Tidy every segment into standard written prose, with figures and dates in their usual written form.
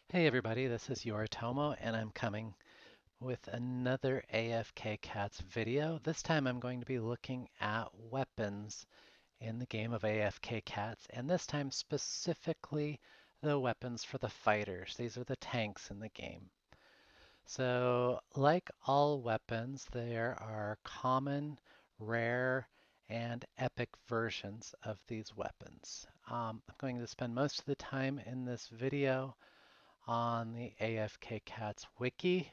Hey everybody, this is Yoritomo and I'm coming with another AFK Cats video. This time I'm going to be looking at weapons in the game of AFK Cats, and this time specifically the weapons for the fighters. These are the tanks in the game. So, like all weapons, there are common, rare, and epic versions of these weapons. I'm going to spend most of the time in this video on the AFK Cats wiki.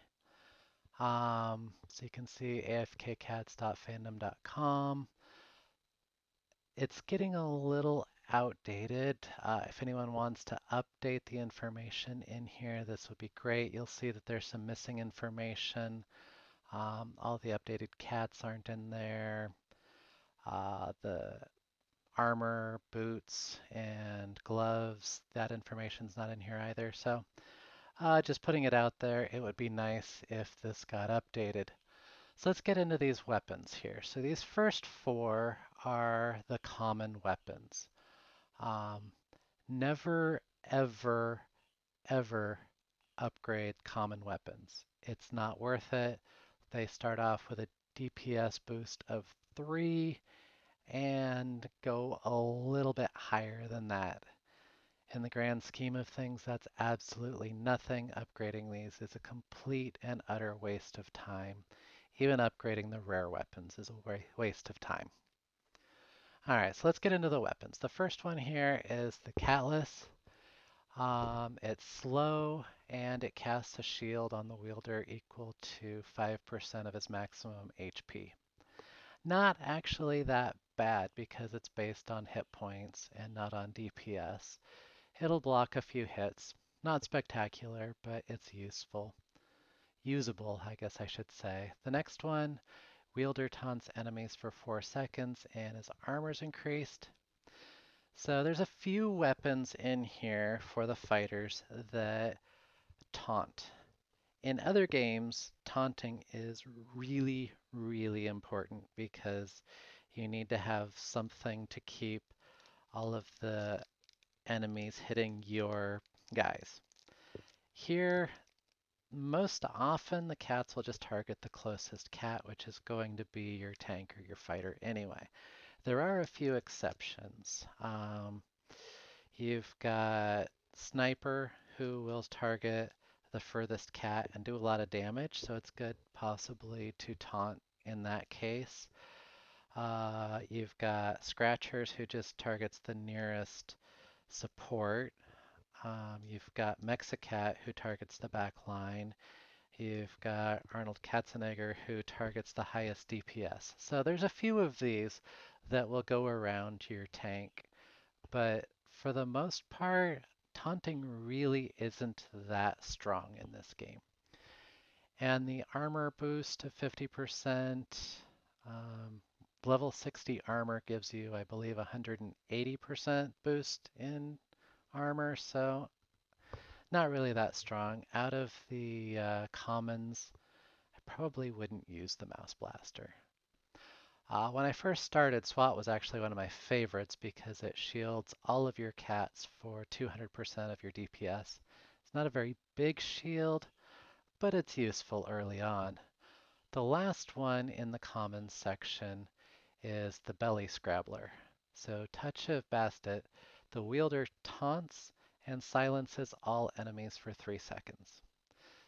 So you can see afkcats.fandom.com. It's getting a little outdated. If anyone wants to update the information in here, this would be great. You'll see that there's some missing information. All the updated cats aren't in there. The armor, boots, and gloves, that information's not in here either. So just putting it out there, it would be nice if this got updated. So let's get into these weapons here. So these first four are the common weapons. Um, Never, ever, ever upgrade common weapons. It's not worth it. They start off with a DPS boost of 3 and go a little bit higher than that. In the grand scheme of things, that's absolutely nothing. Upgrading these is a complete and utter waste of time. Even upgrading the rare weapons is a waste of time. All right, so let's get into the weapons. The first one here is the Catless. It's slow and it casts a shield on the wielder equal to 5% of his maximum HP. Not actually that bad because it's based on hit points and not on DPS. It'll block a few hits. Not spectacular, but it's useful. Usable, I guess I should say. The next one, wielder taunts enemies for 4 seconds and his armor's increased. So there's a few weapons in here for the fighters that taunt. In other games, taunting is really, really important because you need to have something to keep all of the enemies hitting your guys. Here, most often the cats will just target the closest cat, which is going to be your tank or your fighter anyway. There are a few exceptions. You've got Sniper, who will target the furthest cat and do a lot of damage, so it's good possibly to taunt in that case. You've got Scratchers, who just targets the nearest support. You've got Mexicat, who targets the back line. You've got Arnold Katzenegger, who targets the highest DPS. So there's a few of these that will go around your tank, but for the most part, taunting really isn't that strong in this game. And the armor boost to 50%, um, level 60 armor gives you, I believe, 180% boost in armor, so not really that strong. Out of the commons, I probably wouldn't use the Mouse Blaster. When I first started, SWAT was actually one of my favorites because it shields all of your cats for 200% of your DPS. It's not a very big shield, but it's useful early on. The last one in the commons section is the Belly Scrabbler. So Touch of Bastet, the wielder taunts and silences all enemies for 3 seconds.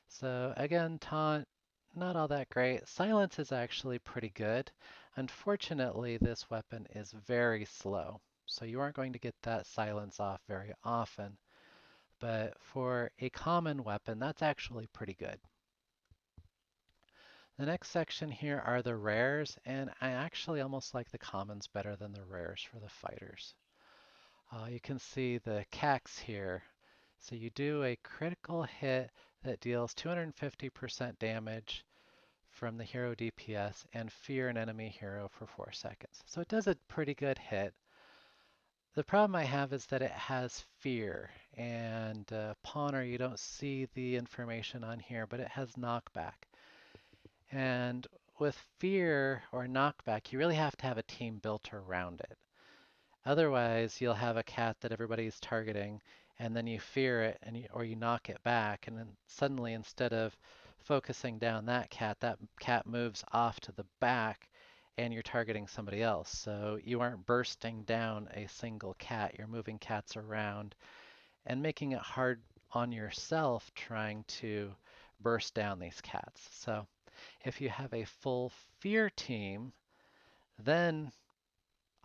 So again, taunt, not all that great. Silence is actually pretty good. Unfortunately, this weapon is very slow, so you aren't going to get that silence off very often. But for a common weapon, that's actually pretty good. The next section here are the rares, and I actually almost like the commons better than the rares for the fighters. You can see the CACs here. So you do a critical hit that deals 250% damage from the hero DPS and fear an enemy hero for 4 seconds. So it does a pretty good hit. The problem I have is that it has fear, and Pawner, you don't see the information on here, but it has knockback. And with fear or knockback, you really have to have a team built around it. Otherwise, you'll have a cat that everybody's targeting, and then you fear it or you knock it back, and then suddenly instead of focusing down that cat moves off to the back and you're targeting somebody else. So you aren't bursting down a single cat, you're moving cats around and making it hard on yourself trying to burst down these cats. So if you have a full fear team, then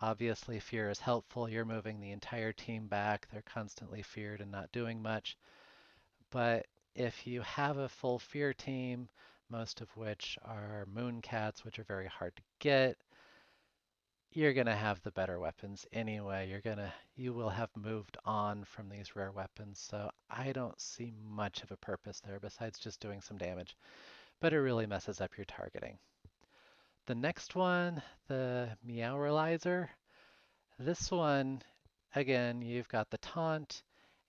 obviously fear is helpful. You're moving the entire team back. They're constantly feared and not doing much. But if you have a full fear team, most of which are moon cats, which are very hard to get, you're going to have the better weapons anyway. You will have moved on from these rare weapons. So I don't see much of a purpose there besides just doing some damage. But it really messes up your targeting. The next one, the Meowralizer. This one, again, you've got the taunt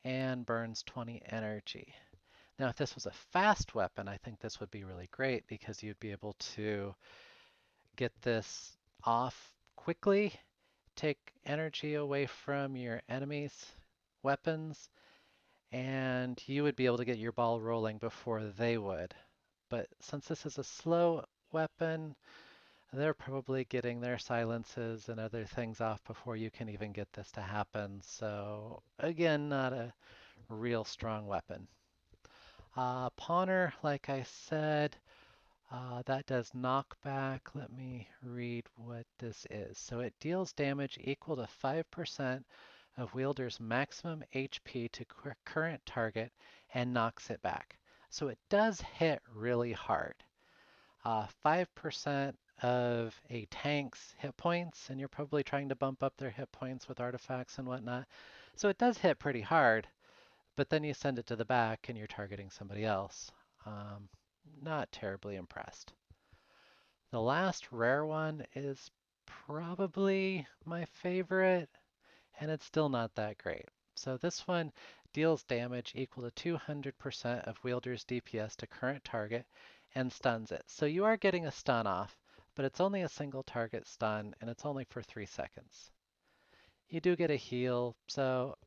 and burns 20 energy. Now, if this was a fast weapon, I think this would be really great because you'd be able to get this off quickly, take energy away from your enemies' weapons, and you would be able to get your ball rolling before they would. But since this is a slow weapon, they're probably getting their silences and other things off before you can even get this to happen. So again, not a real strong weapon. Pawner, like I said, that does knockback. Let me read what this is. So it deals damage equal to 5% of wielder's maximum HP to current target and knocks it back. So it does hit really hard. 5% of a tank's hit points, and you're probably trying to bump up their hit points with artifacts and whatnot. So it does hit pretty hard, but then you send it to the back and you're targeting somebody else. Um, Not terribly impressed. The last rare one is probably my favorite, and it's still not that great. So this one deals damage equal to 200% of wielder's DPS to current target and stuns it. So you are getting a stun off, but it's only a single target stun and it's only for 3 seconds. You do get a heal, so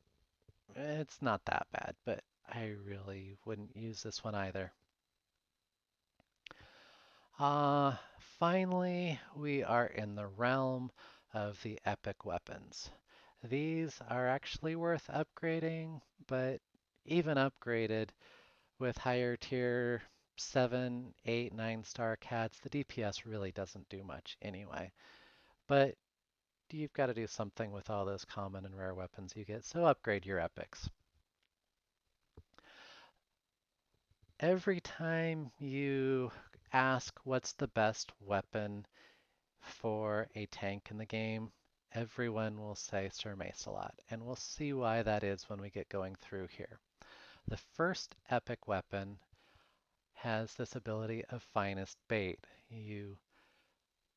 it's not that bad, but I really wouldn't use this one either. Finally, we are in the realm of the epic weapons. These are actually worth upgrading, but even upgraded with higher tier 7, 8, 9-star cats, the DPS really doesn't do much anyway. But you've got to do something with all those common and rare weapons you get, so upgrade your epics. Every time you ask what's the best weapon for a tank in the game, everyone will say Sir Mace a lot, and we'll see why that is when we get going through here. The first epic weapon has this ability of finest bait. You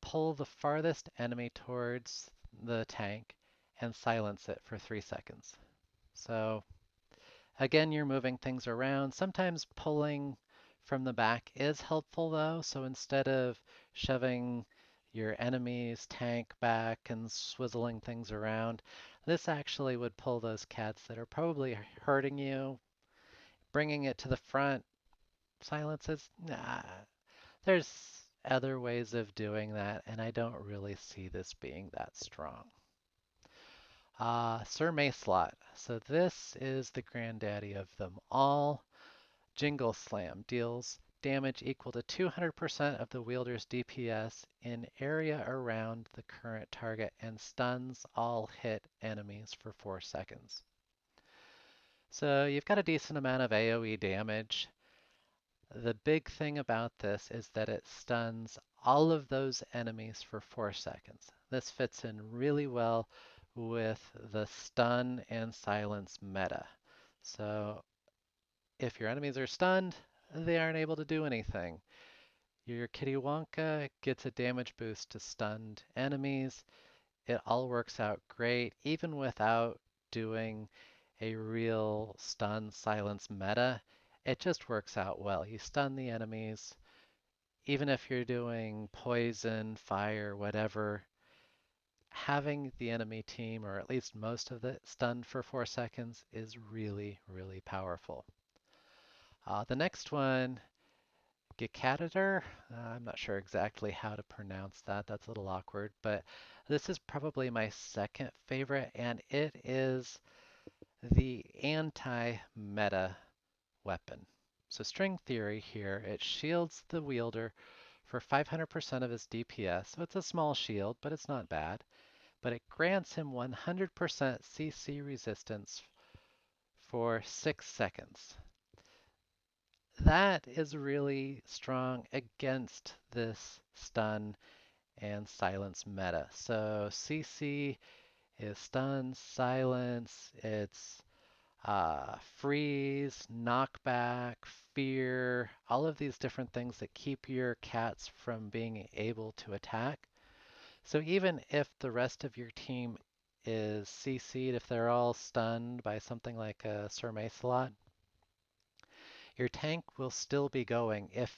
pull the farthest enemy towards the tank and silence it for 3 seconds. So again, you're moving things around. Sometimes pulling from the back is helpful though. So instead of shoving your enemy's tank back and swizzling things around, this actually would pull those cats that are probably hurting you, bringing it to the front. Silences, nah. There's other ways of doing that, and I don't really see this being that strong. Sir Macelot. So this is the granddaddy of them all. Jingle Slam deals damage equal to 200% of the wielder's DPS in area around the current target and stuns all hit enemies for 4 seconds. So you've got a decent amount of AoE damage. The big thing about this is that it stuns all of those enemies for 4 seconds. This fits in really well with the stun and silence meta. So if your enemies are stunned, they aren't able to do anything. Your Kitty Wonka gets a damage boost to stunned enemies. It all works out great, even without doing a real stun silence meta. It just works out well. You stun the enemies, even if you're doing poison, fire, whatever, having the enemy team, or at least most of it, stunned for 4 seconds is really, really powerful. The next one, Gecatator. I'm not sure exactly how to pronounce that. That's a little awkward, but this is probably my second favorite, and it is the anti-meta weapon. So string theory here, it shields the wielder for 500% of his DPS, so it's a small shield, but it's not bad. But it grants him 100% CC resistance for 6 seconds. That is really strong against this stun and silence meta. So CC is stun, silence, it's freeze, knockback, fear, all of these different things that keep your cats from being able to attack. So even if the rest of your team is CC'd, if they're all stunned by something like a Sir Macelot, your tank will still be going if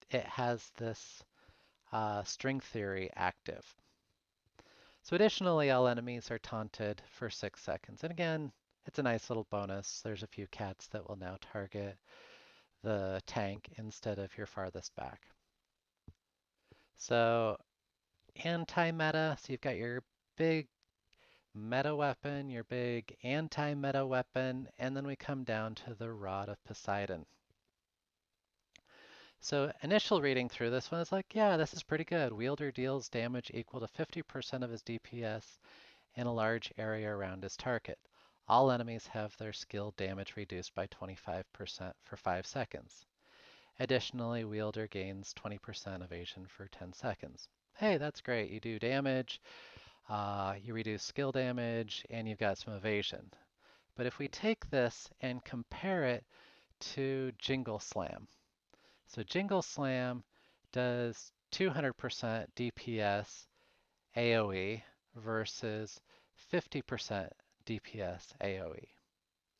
it has this string theory active. So additionally, all enemies are taunted for 6 seconds. And again, it's a nice little bonus. There's a few cats that will now target the tank instead of your farthest back. So anti-meta, so you've got your big meta weapon, your big anti-meta weapon, and then we come down to the Rod of Poseidon. So initial reading through this one is like, yeah, this is pretty good. Wielder deals damage equal to 50% of his DPS in a large area around his target. All enemies have their skill damage reduced by 25% for 5 seconds. Additionally, wielder gains 20% evasion for 10 seconds. Hey, that's great. You do damage, you reduce skill damage, and you've got some evasion. But if we take this and compare it to Jingle Slam. So Jingle Slam does 200% DPS AoE versus 50% DPS AoE.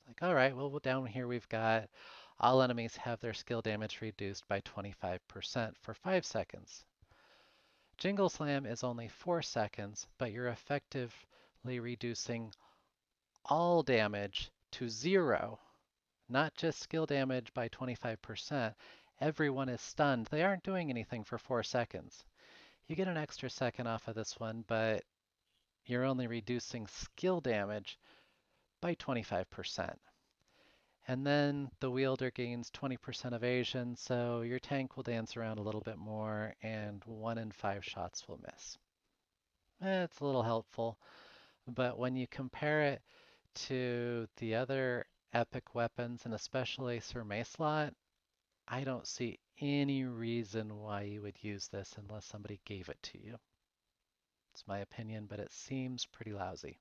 Like, all right, well, down here we've got all enemies have their skill damage reduced by 25% for 5 seconds. Jingle Slam is only 4 seconds, but you're effectively reducing all damage to 0, not just skill damage by 25%. Everyone is stunned. They aren't doing anything for 4 seconds. You get an extra second off of this one, but you're only reducing skill damage by 25%. And then the wielder gains 20% evasion, so your tank will dance around a little bit more, and 1 in 5 shots will miss. It's a little helpful, but when you compare it to the other epic weapons, and especially Sir Macelot, I don't see any reason why you would use this unless somebody gave it to you. It's my opinion, but it seems pretty lousy.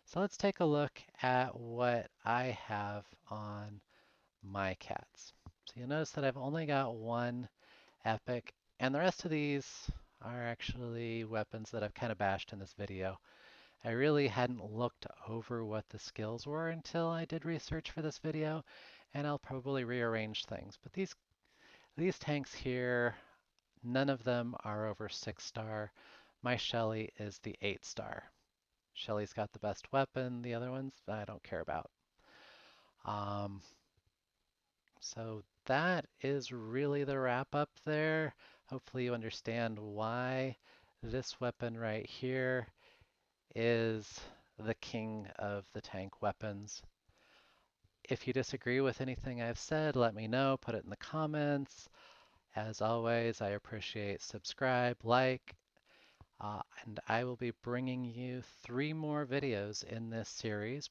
So let's take a look at what I have on my cats. So you'll notice that I've only got one epic, and the rest of these are actually weapons that I've kind of bashed in this video. I really hadn't looked over what the skills were until I did research for this video, and I'll probably rearrange things. But these tanks here, none of them are over 6-star. My Shelly is the 8-star. Shelly's got the best weapon, the other ones I don't care about. Um, so that is really the wrap up there. Hopefully you understand why this weapon right here is the king of the tank weapons. If you disagree with anything I've said, let me know, put it in the comments. As always, I appreciate subscribe, like, and I will be bringing you 3 more videos in this series